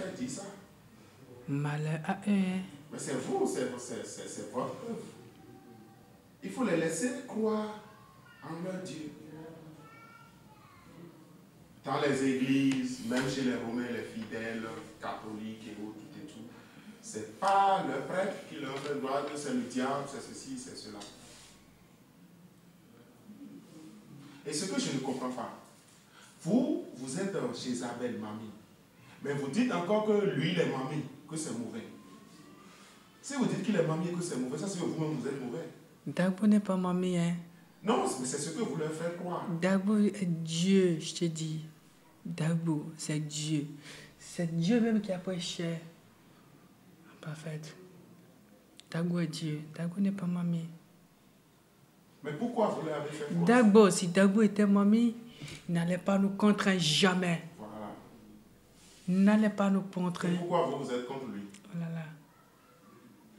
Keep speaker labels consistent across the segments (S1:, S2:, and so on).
S1: prophète dit ça.
S2: Malheur à eux.
S1: Mais c'est vous, c'est votre œuvre. Il faut les laisser croire en leur Dieu. Dans les églises, même chez les Romains, les fidèles, catholiques et autres, tout et tout, c'est pas le prêtre qui leur fait gloire, c'est le diable, c'est ceci, c'est cela. Et ce que je ne comprends pas, vous êtes chez Abel, mamie, mais vous dites encore que lui, il est mamie, que c'est mauvais. Si vous dites qu'il est mamie et que c'est mauvais, ça c'est que vous-même vous êtes mauvais.
S2: Dagbo n'est pas mamie, hein.
S1: Non, mais c'est ce que vous leur faites croire.
S2: Dagbo est Dieu, je te dis. Dagbo, c'est Dieu. C'est Dieu même qui a pris cher. Parfait. Dagbo est Dieu. Dagbo n'est pas mamie.
S1: Mais pourquoi vous leur avez fait croire?
S2: Dagbo, si Dagbo était mamie, il n'allait pas nous contraindre jamais.
S1: Voilà.
S2: Il n'allait pas nous
S1: Et
S2: contraindre.
S1: pourquoi vous êtes contre lui?
S2: Oh là là.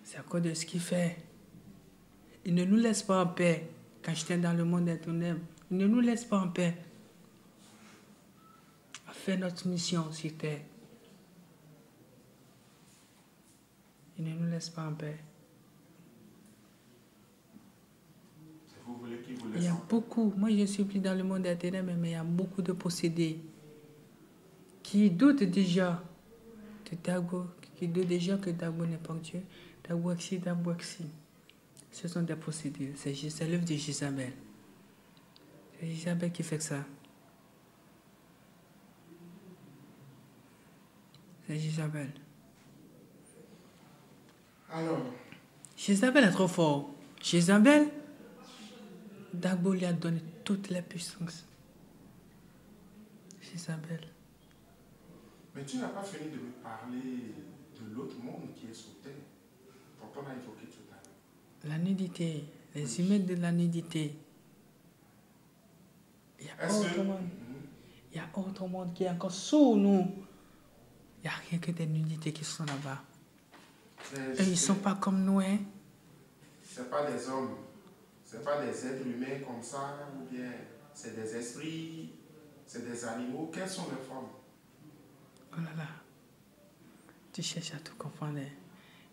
S2: C'est à cause de ce qu'il fait. Il ne nous laisse pas en paix. Quand j'étais dans le monde des ténèbres, il ne nous laisse pas en paix. On fait notre mission sur terre. Il ne nous laisse pas en paix.
S1: Vous voulez qu'il vous
S2: Il
S1: laisse
S2: y a
S1: en paix?
S2: beaucoup, moi je suis plus dans le monde des ténèbres, mais il y a beaucoup de possédés qui doutent déjà de Dagbo, qui doutent déjà que Dagbo n'est pas Dieu. Dagbo Exi, Dagbo Exi. Ce sont des possédés. C'est l'œuvre de Jézabel. C'est Jézabel qui fait ça. C'est Jézabel.
S1: Alors,
S2: Jézabel est trop fort. Jézabel, Dagbo lui a donné toutes les puissances. Jézabel.
S1: mais tu n'as pas fini de me parler de l'autre monde qui est sous terre. Dont on a évoqué tout à l'heure.
S2: La nudité, les humains de la nudité. Il y a
S1: Est-ce
S2: autre
S1: que...
S2: monde. Il y a autre monde qui est encore sous nous. Il n'y a rien que des nudités qui sont là-bas. Et ils ne sont pas comme nous, hein.
S1: Ce pas des hommes, ce pas des êtres humains comme ça, ou bien c'est des esprits, c'est des animaux. Quelles sont les formes?
S2: Oh là là. Tu cherches à tout comprendre.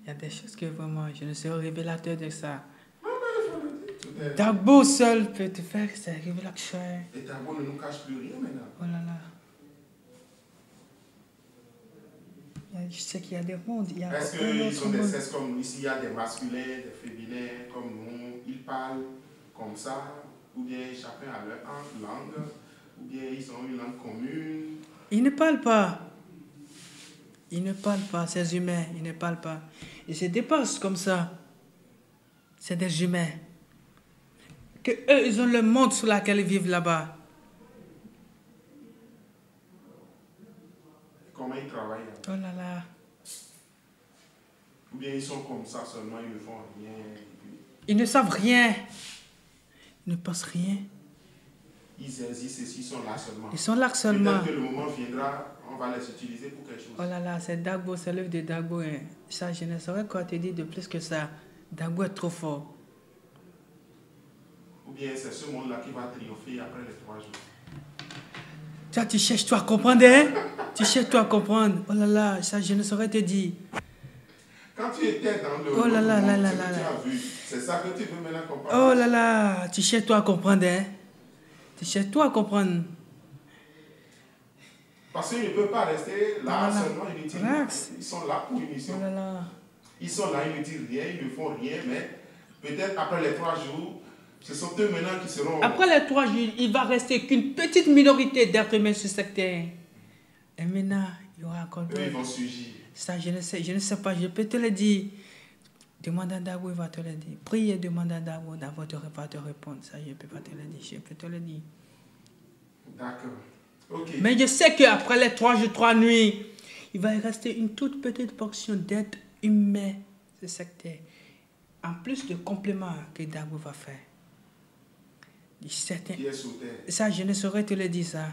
S2: Il y a des choses que vraiment, je ne suis pas révélateur de ça. Dagbo seul peut te faire ces révélations.
S1: Et Dagbo ne nous cache plus rien maintenant.
S2: Oh là là. Je sais qu'il y a des mondes.
S1: Est-ce qu'ils sont des sexes comme nous? Ici, il y a des masculins, des féminins comme nous. Ils parlent comme ça, ou bien chacun a leur langue, ou bien ils ont une langue commune.
S2: Ils ne parlent pas. Ils ne parlent pas, ces humains, ils ne parlent pas. Ils se dépassent comme ça. C'est des humains. Que eux, ils ont le monde sur lequel ils vivent là-bas.
S1: Comment ils travaillent?
S2: Oh là là.
S1: Ou bien ils sont comme ça seulement, ils ne font rien.
S2: Ils ne savent rien. Ils ne pensent rien.
S1: Ils existent et ils sont là seulement.
S2: Ils sont là seulement.
S1: Peut-être que le moment viendra, on va les utiliser pour quelque chose.
S2: Oh là là, c'est Dagbo, c'est l'œuvre de Dagbo. Hein. Ça, je ne saurais quoi te dire de plus que ça. Dagbo est trop fort.
S1: Ou bien c'est ce monde-là qui va triompher après les 3 jours.
S2: Toi, tu cherches toi à comprendre, hein? Tu cherches toi à comprendre. Oh là là, ça, je ne saurais te dire.
S1: Quand tu étais dans le
S2: oh là là,
S1: monde,
S2: là, là,
S1: ce
S2: là,
S1: que tu
S2: là.
S1: as vu, c'est ça que tu veux maintenant comprendre.
S2: Oh là là, tu cherches toi à comprendre, hein? Tu cherches toi à comprendre.
S1: Parce qu'ils ne peuvent pas rester là
S2: Voilà.
S1: seulement inutilement.
S2: Relax.
S1: Ils sont là pour une mission.
S2: Oh là là.
S1: Ils sont là, ils ne disent rien, ils ne font rien, mais peut-être après les 3 jours, ce sont eux maintenant qui seront...
S2: Après les 3 jours, il va rester qu'une petite minorité d'êtres humains sur cette terre. Et maintenant, il y aura encore
S1: Eux, ils vont surgir.
S2: Ça, je ne sais pas, je peux te le dire. Demande à Dagbo, il va te le dire. Prie et demande à Dagbo, Dagbo va te répondre. Ça, je ne peux pas te le dire, je peux te le dire.
S1: D'accord. Ok.
S2: Mais je sais qu'après les 3 jours, 3 nuits, il va y rester une toute petite portion d'êtres humains sur cette terre. En plus de compléments que Dagbo va faire.
S1: Qui est sous terre.
S2: Ça, je ne saurais te le dire, ça.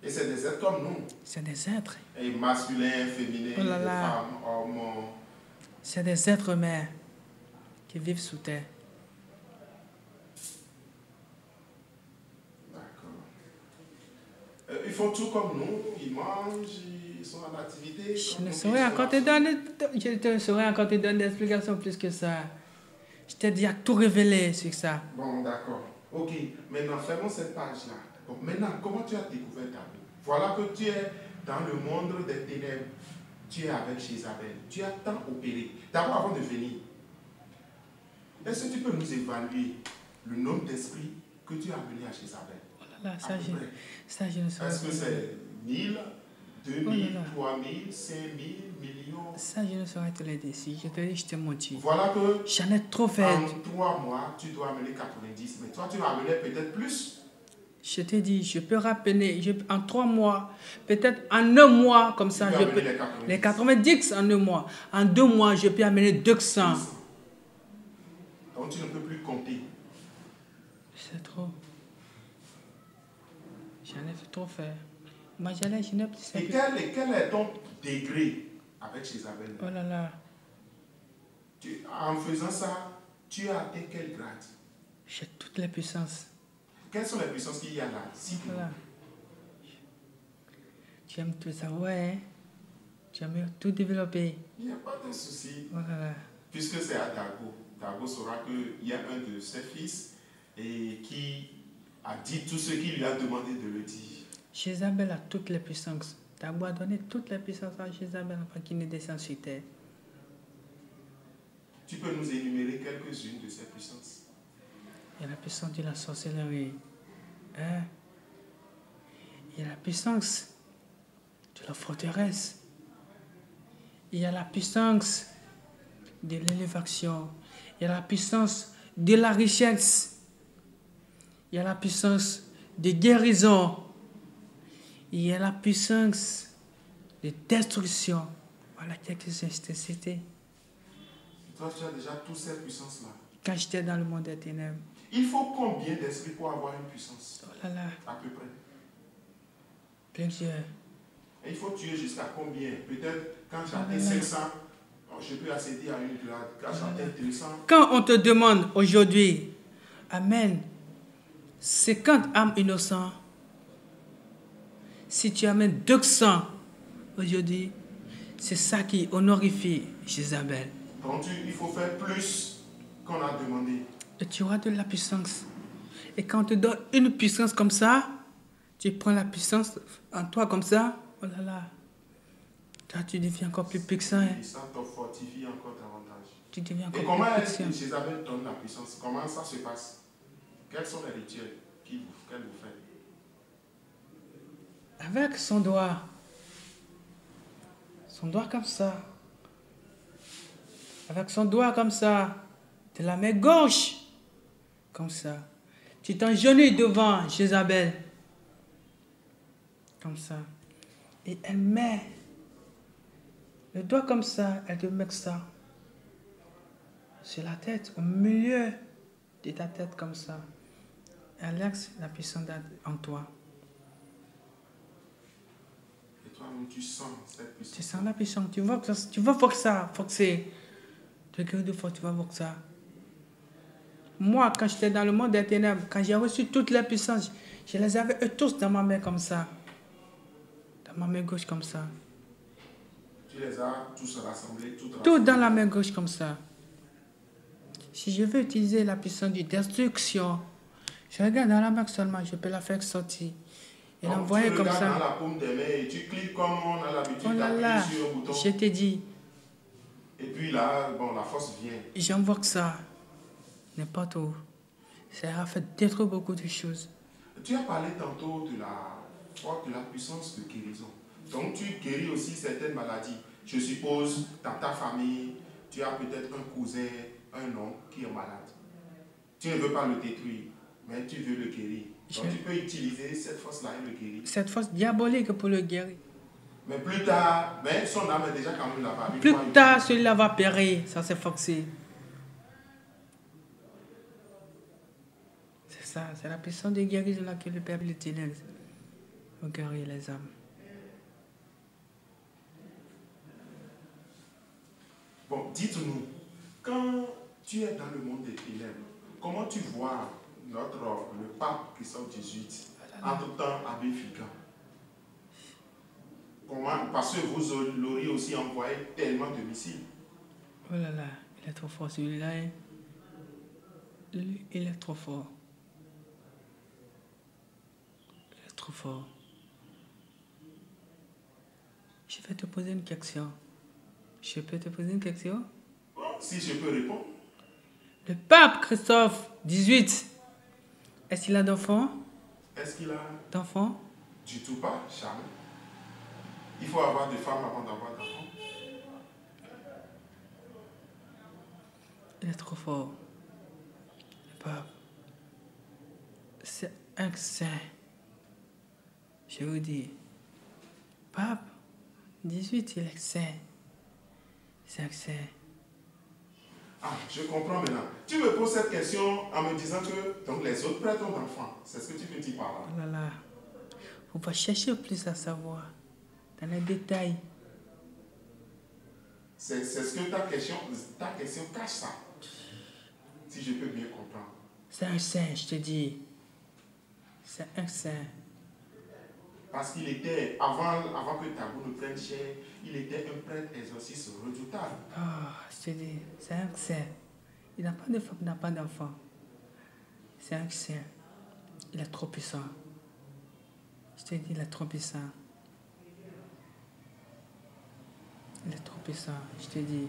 S1: Et c'est des êtres comme nous.
S2: C'est des êtres.
S1: Et masculins, féminins,
S2: Oh là
S1: des
S2: là.
S1: femmes, hommes.
S2: C'est des êtres humains qui vivent sous terre.
S1: D'accord. Ils font tout comme nous. Ils mangent, ils sont en activité.
S2: Je ne saurais encore te donner d'explications plus que ça. Je t'ai déjà tout révélé sur ça.
S1: Bon, d'accord. Ok, maintenant, fermons cette page-là. Bon, maintenant, comment tu as découvert ta vie? Voilà que tu es dans le monde des ténèbres. Tu es avec Jézabel. Tu as tant opéré. D'abord, avant de venir, est-ce que tu peux nous évaluer le nombre d'esprits que tu as amené à Jézabel?
S2: Oh là là, ça, je ne saurais
S1: Est-ce que
S2: pas.
S1: c'est 1000, 2000,
S2: Oh là là.
S1: 3000, 5000, millions?
S2: Ça, je ne saurais te le dire. Si je te dis, je te menti.
S1: Voilà que
S2: J'en ai trop fait.
S1: en 3 mois, tu dois amener 90. Mais toi, tu vas amener peut-être plus.
S2: Je te dis, je peux rappeler en 3 mois, peut-être en 1 mois, comme ça,
S1: Tu peux
S2: je peux.
S1: amener
S2: Les 90 en 1 mois. En 2 mois, je peux amener 200.
S1: Donc tu ne peux plus compter.
S2: C'est trop. J'en ai trop fait. Moi, je n'ai plus.
S1: Et quel est ton degré avec Jézabel?
S2: Oh là là.
S1: En faisant ça, tu as atteint quel grade?
S2: J'ai toutes les puissances.
S1: Quelles sont les puissances qu'il y a là?
S2: Voilà. Tu aimes tout savoir, hein? Tu aimes tout développer.
S1: Il n'y a pas de souci.
S2: Oh là là.
S1: Puisque c'est à Dago. Dago saura qu'il y a un de ses fils et qui a dit tout ce qu'il lui a demandé de le dire.
S2: Jézabel a toutes les puissances. Dago a donné toutes les puissances à Jézabel afin qu'il ne descende sur terre.
S1: Tu peux nous énumérer quelques-unes de ces puissances?
S2: Il y a la puissance de la sorcellerie. Hein? Il y a la puissance de la forteresse. Il y a la puissance de l'élévation. Il y a la puissance de la richesse. Il y a la puissance de guérison. Il y a la puissance de destruction. Voilà quelques intensités.
S1: Toi, tu as déjà toutes ces puissances-là.
S2: Quand j'étais dans le monde des ténèbres.
S1: Il faut combien d'esprits pour avoir une puissance?
S2: Oh là là.
S1: À peu près.
S2: Plusieurs.
S1: Et il faut tuer jusqu'à combien? Peut-être quand j'atteins 500, je peux accéder à une grade. Quand j'atteins 200.
S2: Quand on te demande aujourd'hui, Amen, 50 âmes innocentes, si tu amènes 200 aujourd'hui, c'est ça qui honorifie Jézabel.
S1: Donc il faut faire plus qu'on a demandé.
S2: Et tu auras de la puissance. Et quand on te donne une puissance comme ça, tu prends la puissance en toi comme ça, oh là là, toi tu deviens encore plus puissant. Hein.
S1: Et ça te fortifie encore davantage.
S2: Tu deviens encore
S1: Et comment
S2: plus
S1: est-ce
S2: puissant.
S1: que Jézabel donne la puissance? Comment ça se passe? Quels sont les rituels qu'elle vous fait?
S2: Avec son doigt. Son doigt comme ça. Avec son doigt comme ça. De la main gauche. Comme ça. Tu t'engenouilles devant Jézabel. Comme ça. Et elle met le doigt comme ça. Elle te met ça. Sur la tête. Au milieu de ta tête comme ça. Elle laisse la puissance en toi.
S1: Et toi-même, tu sens cette puissance.
S2: Tu sens la puissance. Tu vas voir ça. Forcer. Tu vas voir ça. Moi, quand j'étais dans le monde des ténèbres, quand j'ai reçu toutes les puissances, je les avais eux tous dans ma main comme ça. Dans ma main gauche comme ça.
S1: Tu les as tous rassemblés,
S2: Tout dans la main gauche comme ça. Si je veux utiliser la puissance de destruction, je regarde dans la main seulement, je peux la faire sortir. Et l'envoyer comme ça.
S1: Tu regardes dans la paume des mains et tu cliques comme on a l'habitude d'appuyer sur un bouton.
S2: Je t'ai dit.
S1: Et puis là, bon, la force vient.
S2: J'envoie que ça. N'importe où. Ça a fait détruire beaucoup de choses.
S1: Tu as parlé tantôt de la puissance de guérison. Donc tu guéris aussi certaines maladies. Je suppose, dans ta famille, tu as peut-être un cousin, un oncle qui est malade. Tu ne veux pas le détruire, mais tu veux le guérir. Donc tu peux utiliser cette force-là et le guérir.
S2: Cette force diabolique pour le guérir.
S1: Mais plus tard, mais son âme est déjà quand même là-bas.
S2: Plus tard, celui-là va périr. Ça s'est forcé. C'est ça. C'est la puissance de guérison là que le Père utilise pour guérir les âmes.
S1: Bon, dites-nous, quand tu es dans le monde des ténèbres, comment tu vois le pape Christophe XVIII, entre-temps Abbé Figan? Comment? Parce que vous l'auriez aussi envoyé tellement de missiles.
S2: Oh là là, il est trop fort celui-là. Hein. Lui, il est trop fort. Il est trop fort. Je vais te poser une question. Je peux te poser une question?
S1: Si je peux répondre.
S2: Le pape Christophe, 18, est-ce qu'il a d'enfants?
S1: Est-ce qu'il a
S2: D'enfants?
S1: du tout pas? Jamais. Il faut avoir des femmes avant d'avoir d'enfants.
S2: Il est trop fort. Le pape. C'est un saint. Je vous dis. Pape, 18, il est saint. C'est un saint.
S1: Ah, je comprends maintenant. Tu me poses cette question en me disant que donc, les autres prêtres ont d'enfants. C'est ce que tu veux dire par là.
S2: Oh là là. Faut pas chercher plus à savoir. Dans les détails.
S1: C'est ce que ta question cache ça. Si je peux bien comprendre.
S2: C'est un saint, je te dis. C'est un saint.
S1: Parce qu'il était, avant que Tabou ne prenne chair, il était un prêtre exorciste redoutable.
S2: Je te dis, c'est un saint. Il n'a pas de femme, il n'a pas d'enfant. C'est un saint. Il est trop puissant. Je te dis, il est trop puissant. Il est trop puissant, je te dis.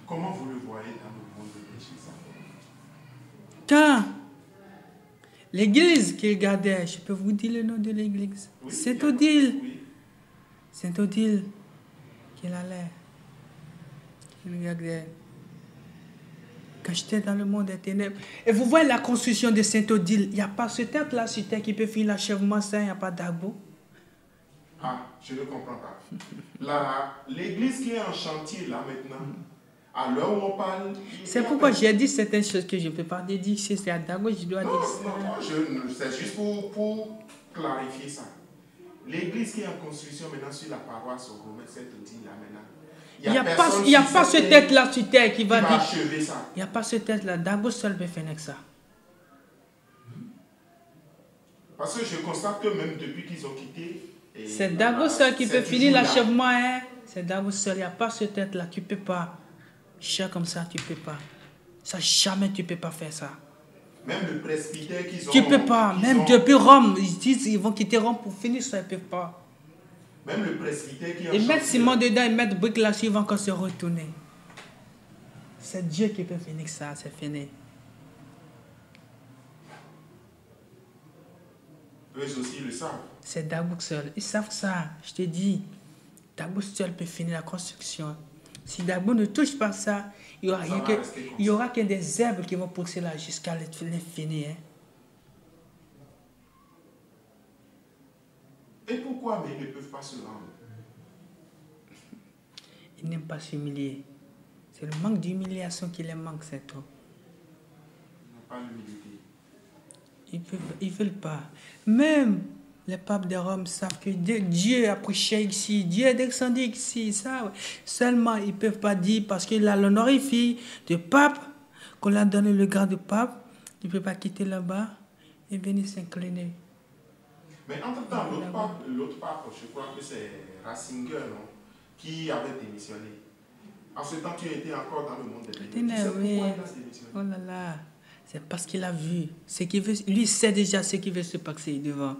S1: Comment vous le voyez dans le monde de Jésus?
S2: Quand l'église qu'il gardait, je peux vous dire le nom de l'église.
S1: Oui,
S2: Saint-Odile.
S1: Oui.
S2: Saint-Odile, qu'il allait, qu'il gardait. Quand j'étais dans le monde des ténèbres. Et vous voyez la construction de Saint-Odile. Il n'y a pas ce temple-là sur terre qui peut finir l'achèvement ça, il n'y a pas d'agbo.
S1: Ah, je ne comprends pas. L'église qui est en chantier là maintenant, à l'heure où on parle...
S2: C'est pourquoi j'ai dit certaines choses que je ne peux pas dire. Si c'est à Dago, je dois dire ça.
S1: Non, c'est juste pour clarifier ça. L'église qui est en construction maintenant sur la paroisse au Romain Saint-Odile là maintenant.
S2: Il n'y a pas ce tête-là sur terre qui va dire.
S1: Achever ça.
S2: Il n'y a pas ce tête-là. Dago seul peut faire ça.
S1: Parce que je constate que même depuis qu'ils ont quitté...
S2: C'est Dago seul qui peut finir l'achèvement. Hein? C'est Dago seul. Il n'y a pas ce tête-là. Tu ne peux pas. Cher comme ça, tu ne peux pas. Ça, jamais tu ne peux pas faire ça.
S1: Même le presbytère qu'ils ont...
S2: Tu ne peux pas. Même depuis Rome, ils disent qu'ils vont quitter Rome pour finir ça. Ils ne peuvent pas.
S1: Même le presbytère qui...
S2: Ils mettent ciment dedans, ils mettent briques là-dessus, ils vont encore se retourner. C'est Dieu qui peut finir ça, c'est fini.
S1: Eux aussi le savent.
S2: C'est Dagouk seul. Ils savent ça, je te dis. Dagouk seul peut finir la construction. Si Dagouk ne touche pas ça, il n'y aura que des herbes qui vont pousser là jusqu'à les finir. Hein.
S1: Et pourquoi mais ils ne peuvent pas se rendre?
S2: Ils n'aiment pas s'humilier. C'est le manque d'humiliation qui les manque, c'est tout.
S1: Ils n'ont pas l'humilité.
S2: Ils ne veulent pas. Même les papes de Rome savent que Dieu a prêché ici, Dieu est descendu ici, ça. Seulement, ils ne peuvent pas dire, parce qu'il a l'honorifié de pape, qu'on a donné le grade de pape, il ne peut pas quitter là-bas et venir s'incliner.
S1: Mais entre-temps, l'autre pape, je crois que c'est Ratzinger, non, qui avait démissionné. En ce temps, tu étais encore dans le monde des ténèbres.
S2: Oui. Oh là là, c'est parce qu'il a vu. Ce qu'il veut, lui sait déjà ce qui veut se passer devant.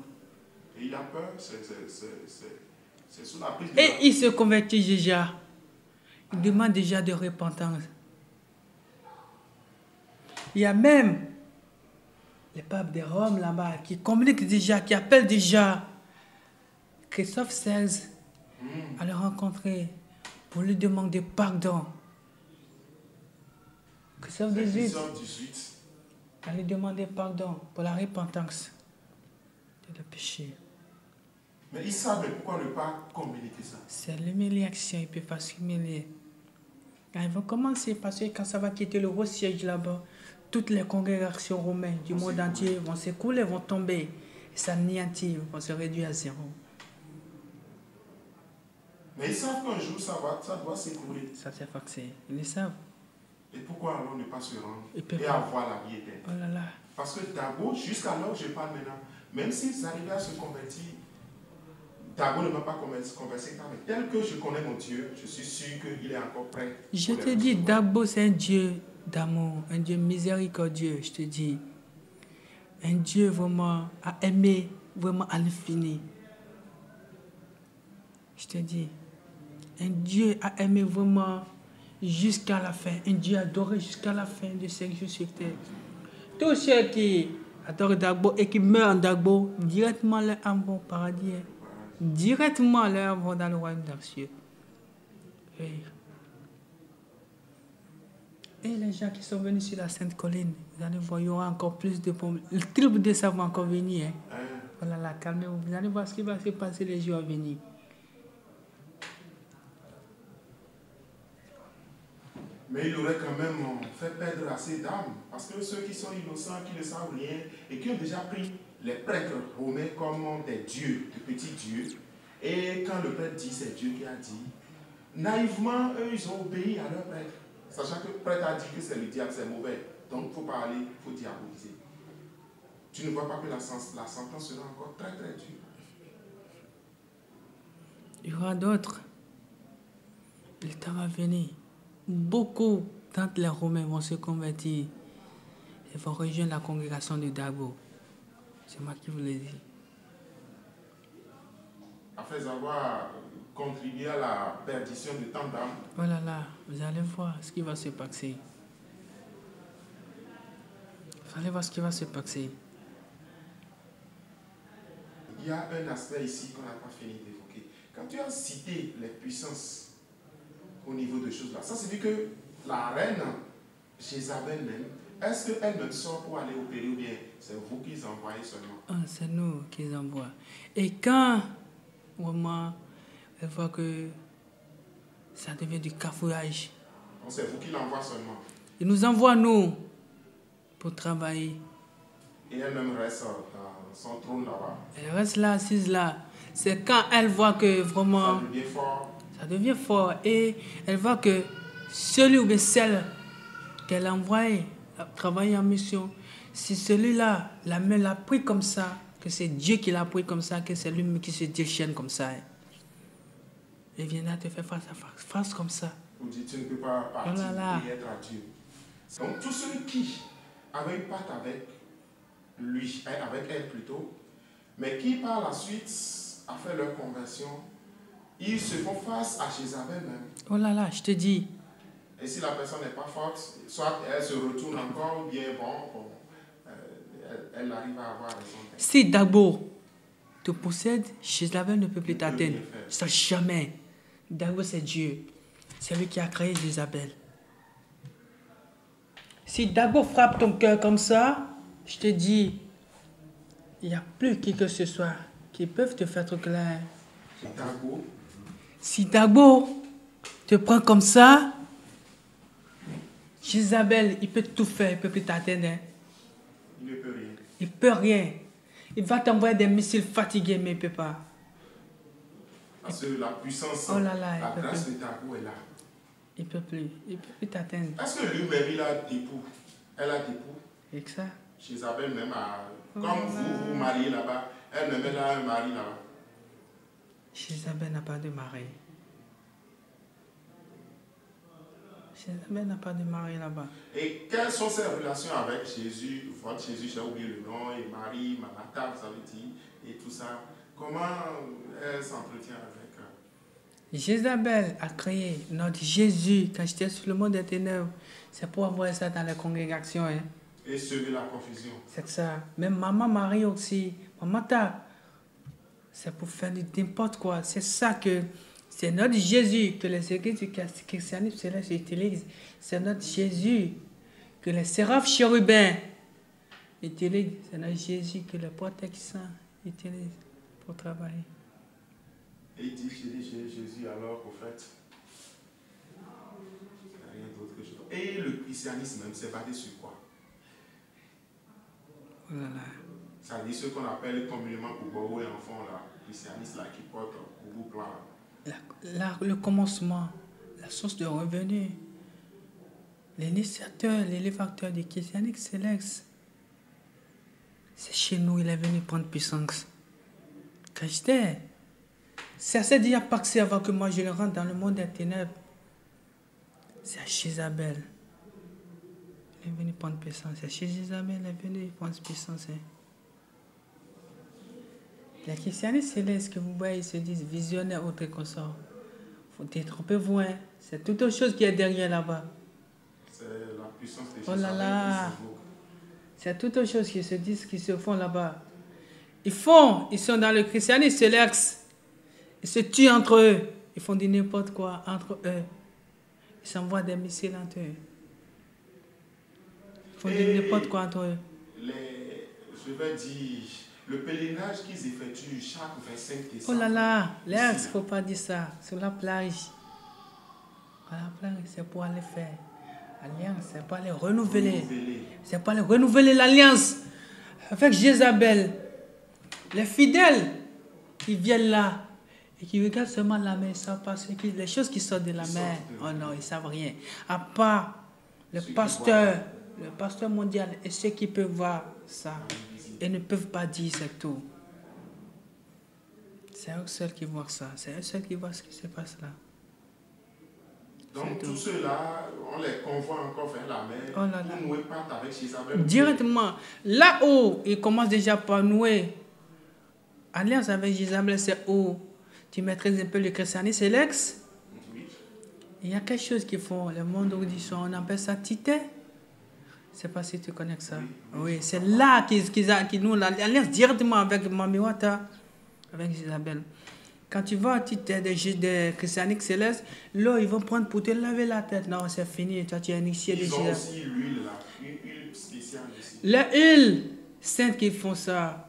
S1: Et il a peur, c'est sous la prise de...
S2: Et il se convertit déjà. Il demande déjà de repentance. Il y a même les papes de Rome là-bas qui communiquent déjà, qui appellent déjà Christophe XVI à le rencontrer pour lui demander pardon. Christophe XVIII à lui demander pardon pour la repentance de le péché.
S1: Mais ils savent pourquoi ne pas communiquer ça.
S2: C'est l'humiliation, ils ne peuvent pas s'humilier. Ils vont commencer parce que quand ça va quitter le gros siège là-bas, toutes les congrégations romaines du monde entier vont s'écouler, vont tomber. Et ça anéantit, vont se réduire à zéro.
S1: Mais ils savent qu'un jour ça doit s'écouler.
S2: Ça c'est faxé. Ils le savent.
S1: Et pourquoi alors ne pas se rendre
S2: et
S1: avoir la vie éternelle?
S2: Oh là là.
S1: Parce que d'abord, jusqu'alors je parle maintenant, même s'ils arrivaient à se convertir, D'abord, ne m'a pas conversé, mais tel que je connais mon Dieu, je suis sûr qu'il est encore prêt.
S2: Je te dis, Dagbo, c'est un Dieu d'amour, un Dieu miséricordieux, je te dis. Un Dieu vraiment à aimer, vraiment à l'infini. Je te dis, un Dieu à aimer vraiment jusqu'à la fin. Un Dieu adoré jusqu'à la fin de ses jours sur terre. Tous ceux qui adorent Dagbo et qui meurent en Dagbo, directement leur âme vont au paradis. Directement leur âme vont dans le royaume des cieux. Et les gens qui sont venus sur la Sainte Colline, vous allez voir, il y aura encore plus de problèmes. Le triple de ça va encore venir. Hein. Voilà, là, calmez-vous. Vous allez voir ce qui va se passer les jours à venir.
S1: Mais il aurait quand même fait perdre assez d'âmes. Parce que ceux qui sont innocents, qui ne savent rien, et qui ont déjà pris les prêtres romains comme des dieux, de petits dieux, et quand le prêtre dit, c'est Dieu qui a dit, naïvement, eux, ils ont obéi à leur prêtre. Sachant que le prêtre a dit que c'est le diable, c'est mauvais. Donc, il ne faut pas aller, il faut diaboliser. Tu ne vois pas que la sentence sera encore très très dure.
S2: Il y aura d'autres. Le temps va venir. Beaucoup d'entre les Romains vont se convertir et vont rejoindre la congrégation de Dagbo. C'est moi qui vous le dis.
S1: Après avoir contribué à la perdition de tant d'âmes.
S2: Oh là là, vous allez voir ce qui va se passer. Vous allez voir ce qui va se passer.
S1: Il y a un aspect ici qu'on n'a pas fini d'évoquer. Quand tu as cité les puissances au niveau de choses là, ça signifie que la reine Jézabel même, est-ce qu'elle-même sort pour aller opérer ou bien c'est vous qui les envoyez seulement?
S2: C'est nous qui les envoient. Et quand vraiment elle voit que ça devient du cafouillage,
S1: donc c'est vous qui l'envoie seulement.
S2: Il nous envoie nous pour travailler.
S1: Et elle-même reste dans son trône là-bas.
S2: Elle reste là, assise là. C'est quand elle voit que vraiment
S1: ça devient fort.
S2: Ça devient fort. Et elle voit que celui ou bien celle qu'elle a envoyé travailler en mission, si celui-là, la main l'a pris comme ça, que c'est Dieu qui l'a pris comme ça, que c'est lui qui se déchaîne comme ça. Et viendra te faire face à face comme ça.
S1: Vous dites, tu ne peux pas partir et être à Dieu. Donc tous ceux qui avaient une patte avec lui, avec elle plutôt, mais qui par la suite a fait leur conversion, ils se font face à Jézabel même.
S2: Oh là là, je te dis.
S1: Et si la personne n'est pas forte, soit elle se retourne encore, ou bien elle arrive à avoir raison.
S2: Si Dagbo te possède, Jézabel ne peut plus t'atteindre. Ça jamais. Dagbo c'est Dieu. C'est lui qui a créé Jézabel. Si Dagbo frappe ton cœur comme ça, je te dis, il n'y a plus qui que ce soit qui peuvent te faire trop clair. Si Dagbo te prend comme ça, Jézabel, il peut tout faire, il ne peut plus t'atteindre. Hein.
S1: Il ne peut rien.
S2: Il ne peut rien. Il va t'envoyer des missiles fatigués, mais il ne peut pas.
S1: Parce que la puissance,
S2: oh là là,
S1: la grâce de Dagbo est là.
S2: Il ne peut plus t'atteindre.
S1: Est-ce que lui-même, il a d'époux? Elle a d'époux?
S2: Et que ça?
S1: Jézabel même a... Comme vous mariez là-bas, elle-même, elle a un mari là-bas.
S2: Jézabel n'a pas de mari. Jézabel n'a pas de mari là-bas.
S1: Et quelles sont ses relations avec Jésus, votre Jésus, j'ai oublié le nom, et Marie, Martha, vous avez dit, et tout ça. Comment elle s'entretient avec
S2: Jézabel a créé notre Jésus quand j'étais sur le monde des ténèbres. C'est pour envoyer ça dans les congrégations. Hein.
S1: Et semer la confusion.
S2: C'est ça. Même maman Marie aussi. Maman Ta. C'est pour faire n'importe quoi. C'est ça que... C'est notre Jésus que les églises du christianisme céleste utilisent. C'est notre Jésus que les séraphes chérubins utilisent. C'est notre Jésus que les protecteurs utilisent pour travailler.
S1: Et il dit, Jésus alors, prophète. Rien d'autre que je... Et le christianisme même, c'est basé sur quoi?
S2: Oh là là.
S1: Ça dit ce qu'on appelle communément Koubou et enfants, là, christianistes là, qui portent Koubou plan.
S2: Le commencement, la source de revenus, l'initiateur, l'élévateur du christianisme céleste, c'est chez nous, il est venu prendre puissance. Quand j'étais Ça s'est déjà passé avant que moi je ne rentre dans le monde des ténèbres. C'est chez Isabelle. Elle est venue prendre puissance. C'est chez Isabelle, elle est venue prendre puissance. Les christianistes célestes que vous voyez, ils se disent visionnaires autres qu'on sort. Faut détromper-vous, hein. C'est toute autre chose qui est derrière là-bas.
S1: C'est la puissance de
S2: Oh là là.
S1: Jésus.
S2: C'est toute autre chose qui se disent, qui se font là-bas. Ils sont dans le christianisme céleste. Ils se tuent entre eux. Ils font du n'importe quoi entre eux. Ils s'envoient des missiles entre eux. Ils font du n'importe quoi entre eux.
S1: Je vais dire, le pèlerinage qu'ils effectuent chaque 25 décembre.
S2: Oh là là, l'air, il ne faut pas dire ça. Sur la plage. À la plage, c'est pour aller faire alliance, c'est pour aller renouveler. C'est pour aller renouveler l'alliance avec Jézabel. Les fidèles qui viennent là et qui regardent seulement la mer, ils savent pas les choses qui sortent de la mer. Oh non, ils ne savent rien. À part le pasteur mondial et ceux qui peuvent voir ça. Ils ne peuvent pas dire c'est tout. C'est eux seuls qui voient ça. C'est eux seuls qui voient ce qui se passe là.
S1: Donc tous ceux-là, on les convoie encore vers la mer.
S2: Oh là là.
S1: Pour nouer pacte avec Jézabel.
S2: Directement. Là où ils commencent déjà par nouer alliance avec Jézabel, c'est où tu maîtrises un peu le christianisme céleste.
S1: Oui.
S2: Il y a quelque chose qu'ils font, le monde audition, on appelle ça tité. Je ne sais pas si tu connais ça. Oui, c'est là qu'ils nouent l'alliance directement avec Mami Wata, avec Jézabel. Quand tu vas à tité des christianistes célestes, là, ils vont prendre pour te laver la tête. Non, c'est fini, toi tu es initié de Jézabel.
S1: Ils ont aussi l'huile là, une huile spéciale aussi.
S2: L'huile sainte qui font ça.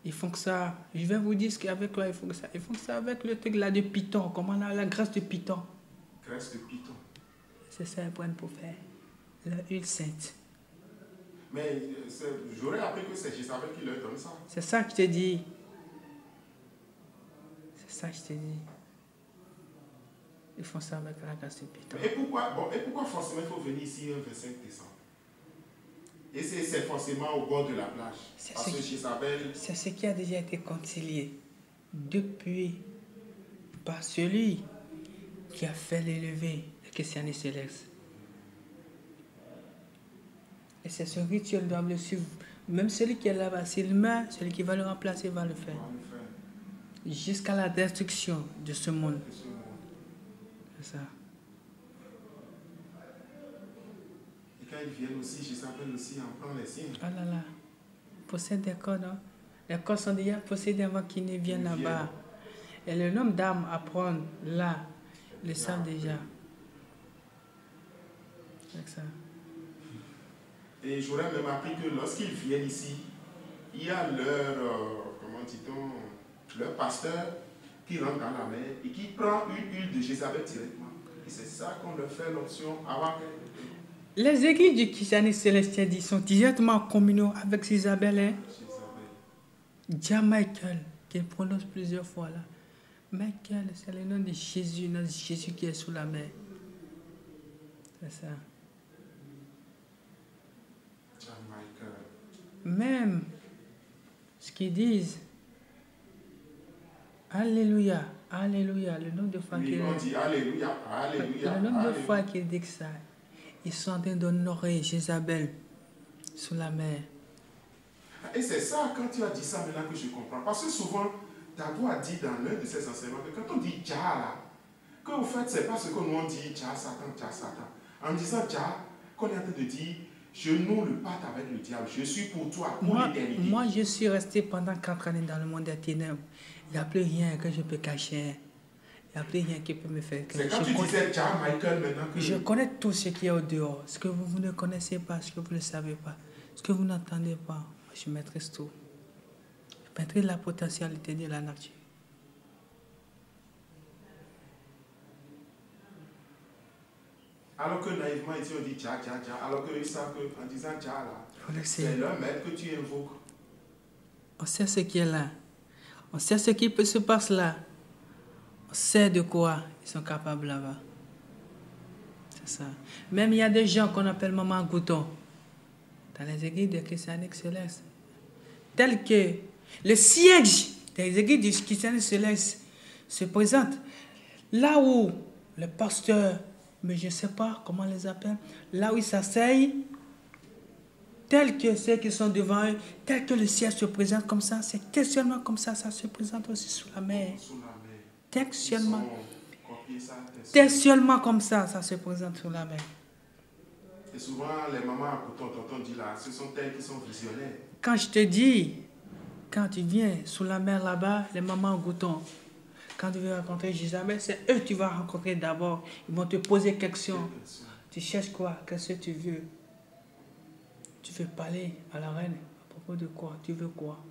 S2: Ils font que ça. Je vais vous dire ce qu'avec quoi ils font ça. Ils font ça avec le truc là de python. Comment la graisse de python.
S1: Graisse de python.
S2: C'est ça qu'ils prennent pour faire. L'huile sainte.
S1: Mais j'aurais appris que c'est Jézabel qui leur donne ça.
S2: C'est ça que je te dis. C'est ça que je te dis. Ils font ça avec la graisse de python.
S1: Et pourquoi forcément il faut venir ici le 25 décembre? Et c'est forcément au bord de la plage. Parce que Jézabel...
S2: C'est ce qui a déjà été concilié depuis par celui qui a fait l'élever le christianisme céleste. Et c'est ce rituel doit le suivre. Même celui qui est là-bas, s'il meurt, celui qui va le remplacer va le faire. Jusqu'à la destruction de ce monde. C'est ça.
S1: Et quand ils viennent aussi, Jézabel aussi en prend les signes.
S2: Oh là là. Possède des corps, non? Les corps sont déjà possédés avant qu'ils ne viennent là-bas. Et le nombre d'âmes à prendre là, ils le savent déjà. C'est ça.
S1: Et j'aurais même appris que lorsqu'ils viennent ici, il y a comment dit-on, leur pasteur qui rentre dans la mer et qui prend une huile de Jézabel directement. Et c'est ça qu'on leur fait l'option avant que...
S2: Les églises du christianisme céleste sont directement en communion avec Isabelle. Hein? Dia Michael, qui prononce plusieurs fois là. Michael, c'est le nom de Jésus, notre Jésus qui est sous la mer. C'est ça.
S1: Dia Michael.
S2: Même ce qu'ils disent, Alléluia, Alléluia, le nombre de fois
S1: qu'ils dit Alléluia, Alléluia.
S2: Le nombre de fois qu'ils disent ça, ils sont en train d'honorer Jézabel sous la mer.
S1: Et c'est ça, quand tu as dit ça maintenant que je comprends. Parce que souvent, Dago a dit dans l'un de ses enseignements que quand on dit Jah là, que au fait, c'est pas ce que nous on dit Jah Satan, Jah Satan. En disant Jah, qu'on est en train de dire, je noue le pacte avec le diable, je suis pour toi, pour l'éternité.
S2: Moi, je suis resté pendant 4 années dans le monde des ténèbres. Il n'y a plus rien que je peux cacher. Il n'y a plus rien qui peut me faire.
S1: C'est quand tu disais Jah Michael maintenant que...
S2: Je connais tout ce qui est au dehors. Ce que vous ne connaissez pas, ce que vous ne savez pas, ce que vous n'entendez pas. Je maîtrise tout. Je maîtrise la potentialité de la nature.
S1: Alors que naïvement ici on dit Jah, Jah, Jah, alors qu'ils savent qu'en disant Jah là, c'est leur maître que tu invoques.
S2: On sait ce qui est là. On sait ce qui peut se passer là. On sait de quoi ils sont capables là-bas. C'est ça. Même il y a des gens qu'on appelle maman gouton dans les églises de christianisme céleste. Tel que le siège des églises du christianisme céleste se présentent. Là où le pasteur, mais je ne sais pas comment on les appelle, là où ils s'asseyent, tels que ceux qui sont devant eux, tel que le ciel se présente comme ça, c'est textuellement comme ça se présente aussi sous la mer.
S1: Sous la mer.
S2: Textuellement.
S1: Ils ont copié ça,
S2: Textuellement comme ça se présente sous la mer.
S1: Et souvent, les mamans à tonton dit là, ce sont elles qui sont visionnaires.
S2: Quand je te dis, quand tu viens sous la mer là-bas, les mamans au Gouton, quand tu veux rencontrer Jézabel, c'est eux que tu vas rencontrer d'abord. Ils vont te poser des questions. Tu cherches quoi? Qu'est-ce que tu veux? Tu veux parler à la reine à propos de quoi? Tu veux quoi?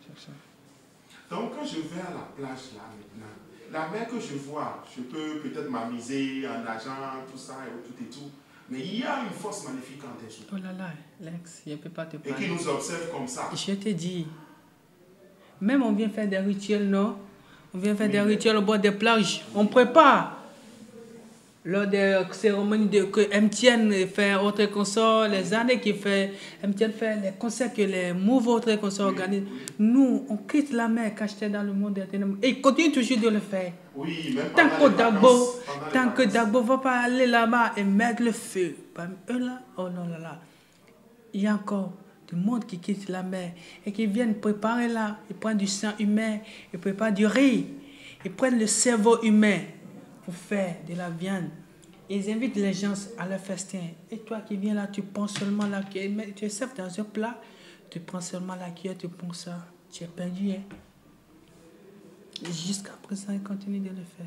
S2: C'est ça.
S1: Donc, quand je vais à la plage là maintenant, la mer que je vois, je peux peut-être m'amuser en nageant, tout ça et tout. Mais il y a une force magnifique en dessous.
S2: Oh là là, Lex, je ne peux pas te
S1: Et
S2: parler.
S1: qui nous observe comme ça.
S2: Je te dis, même on vient faire des rituels, non? On vient faire des rituels au bord des plages. On prépare. Lors des cérémonies que MTN fait autre consort, les années qu'il fait, MTN fait les concerts que les mouvements autres consorts organisent. Nous, on quitte la mer quand j'étais dans le monde des ténèbres. Et ils continuent toujours de le faire.
S1: Oui, même
S2: Tant que Dagbo ne va pas aller là-bas et mettre le feu. Parmi eux là, oh non là là. Il y a encore du monde qui quitte la mer et qui viennent préparer là. Ils prennent du sang humain, ils préparent du riz, ils prennent le cerveau humain pour faire de la viande. Ils invitent les gens à leur festin. Et toi qui viens là, tu prends seulement la cuillère. Tu es serves dans un plat, tu prends seulement la cuillère, tu prends ça. Tu es perdu. Hein? Jusqu'à présent, ils continuent de le faire.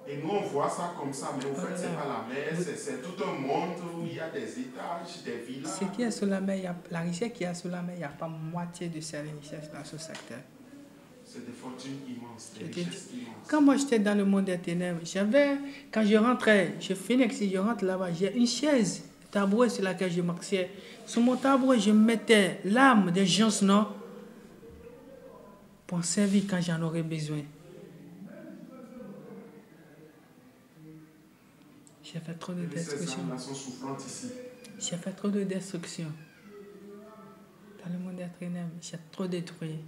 S1: Et nous, on voit ça comme ça, mais au fait, c'est pas la mer, c'est tout un monde où il y a des étages, des villas.
S2: Ce qui est sous la mer, la richesse qu'il y a sous la mer, il n'y a pas moitié de cette richesse dans ce secteur.
S1: C'est des fortunes immenses, des richesses immenses.
S2: Quand moi j'étais dans le monde des ténèbres, quand je rentrais, je finis si je rentre là-bas, j'ai une chaise, tabouret sur laquelle je marchais. Sur mon tabouret, je mettais l'âme des gens, non, pour servir quand j'en aurais besoin. J'ai fait trop de destruction.
S1: Ces âmes-là sont souffrantes ici.
S2: J'ai fait trop de destruction. Dans le monde des ténèbres, j'ai trop détruit.